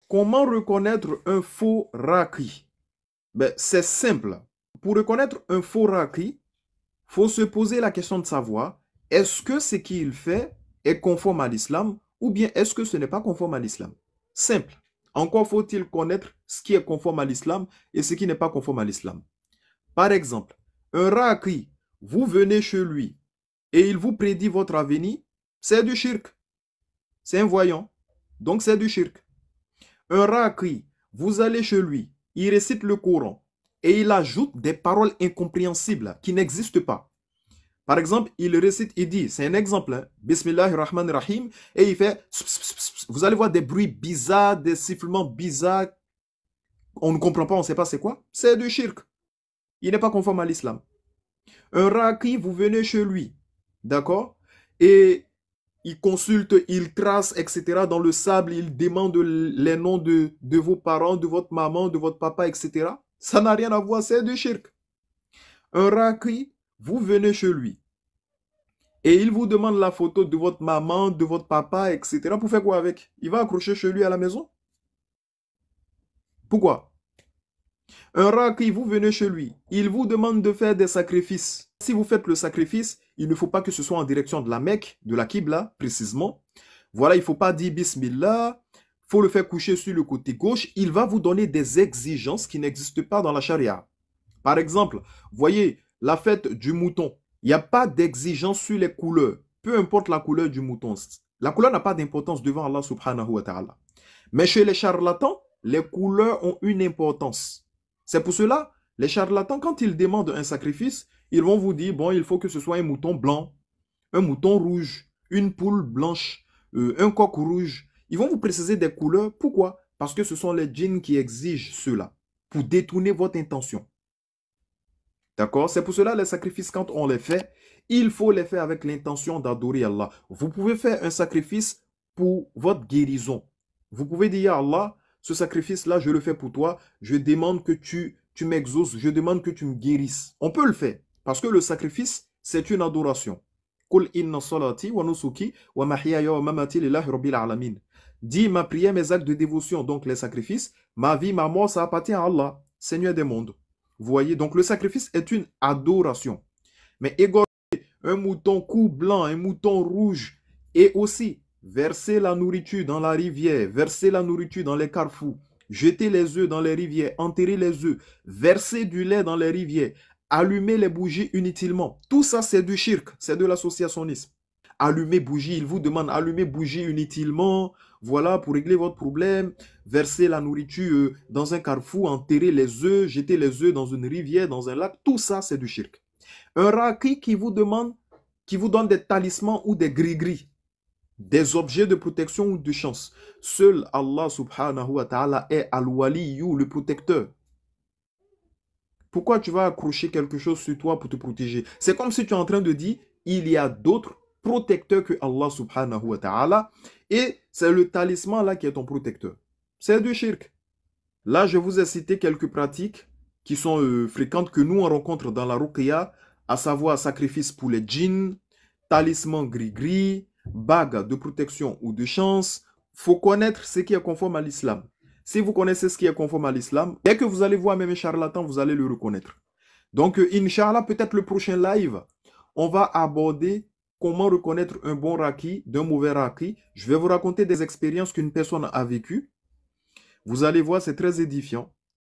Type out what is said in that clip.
Comment reconnaître un faux raqi? Ben, c'est simple. Pour reconnaître un faux raqi, il faut se poser la question de savoir est-ce que ce qu'il fait est conforme à l'islam ou bien est-ce que ce n'est pas conforme à l'islam? Simple. Encore faut-il connaître ce qui est conforme à l'islam et ce qui n'est pas conforme à l'islam. Par exemple, un raqi, vous venez chez lui et il vous prédit votre avenir, c'est du shirk. C'est un voyant. Donc c'est du shirk. Un raqi, vous allez chez lui, il récite le Coran et il ajoute des paroles incompréhensibles qui n'existent pas. Par exemple, il récite, il dit, c'est un exemple, hein, Bismillahirrahmanirrahim, et il fait, vous allez voir des bruits bizarres, des sifflements bizarres, on ne comprend pas, on ne sait pas c'est quoi. C'est du shirk. Il n'est pas conforme à l'islam. Un raqi, vous venez chez lui, d'accord? Et il consulte, il trace, etc. dans le sable, il demande les noms de vos parents, de votre maman, de votre papa, etc. Ça n'a rien à voir, c'est du shirk. Un raqi, vous venez chez lui et il vous demande la photo de votre maman, de votre papa, etc. Pour faire quoi avec? Il va accrocher chez lui à la maison? Pourquoi? Un raqi, vous venez chez lui, il vous demande de faire des sacrifices. Si vous faites le sacrifice, il ne faut pas que ce soit en direction de la Mecque, de la Qibla, précisément. Voilà, il ne faut pas dire Bismillah, il faut le faire coucher sur le côté gauche. Il va vous donner des exigences qui n'existent pas dans la charia. Par exemple, voyez, la fête du mouton. Il n'y a pas d'exigence sur les couleurs. Peu importe la couleur du mouton. La couleur n'a pas d'importance devant Allah subhanahu wa ta'ala. Mais chez les charlatans, les couleurs ont une importance. C'est pour cela, les charlatans, quand ils demandent un sacrifice, ils vont vous dire, bon, il faut que ce soit un mouton blanc, un mouton rouge, une poule blanche, un coq rouge. Ils vont vous préciser des couleurs. Pourquoi? Parce que ce sont les djinns qui exigent cela, pour détourner votre intention. D'accord? C'est pour cela les sacrifices, quand on les fait, il faut les faire avec l'intention d'adorer Allah. Vous pouvez faire un sacrifice pour votre guérison. Vous pouvez dire à Allah, ce sacrifice-là, je le fais pour toi. Je demande que tu m'exauces. Je demande que tu me guérisses. On peut le faire. Parce que le sacrifice, c'est une adoration. Dis ma prière, mes actes de dévotion, donc les sacrifices, ma vie, ma mort, ça appartient à Allah, Seigneur des mondes. Vous voyez, donc le sacrifice est une adoration. Mais égorger un mouton cou blanc, un mouton rouge, et aussi verser la nourriture dans la rivière, verser la nourriture dans les carrefours, jeter les œufs dans les rivières, enterrer les œufs, verser du lait dans les rivières, allumer les bougies inutilement. Tout ça, c'est du shirk, c'est de l'associationnisme. Allumer bougie, il vous demande allumer bougie inutilement, voilà, pour régler votre problème, verser la nourriture dans un carrefour, enterrer les œufs, jeter les œufs dans une rivière, dans un lac, tout ça, c'est du shirk. Un raqi qui vous demande, qui vous donne des talismans ou des gris-gris, des objets de protection ou de chance. Seul Allah subhanahu wa ta'ala est al-waliyu, le protecteur. Pourquoi tu vas accrocher quelque chose sur toi pour te protéger? C'est comme si tu es en train de dire, il y a d'autres protecteurs que Allah subhanahu wa ta'ala, et c'est le talisman là qui est ton protecteur. C'est du shirk. Là, je vous ai cité quelques pratiques qui sont fréquentes que nous on rencontre dans la ruqya, à savoir sacrifice pour les djinns, talisman gris-gris, bague de protection ou de chance. Faut connaître ce qui est conforme à l'islam. Si vous connaissez ce qui est conforme à l'islam, dès que vous allez voir même un charlatan, vous allez le reconnaître. Donc, Inch'Allah, peut-être le prochain live, on va aborder comment reconnaître un bon raqi d'un mauvais raqi. Je vais vous raconter des expériences qu'une personne a vécues. Vous allez voir, c'est très édifiant.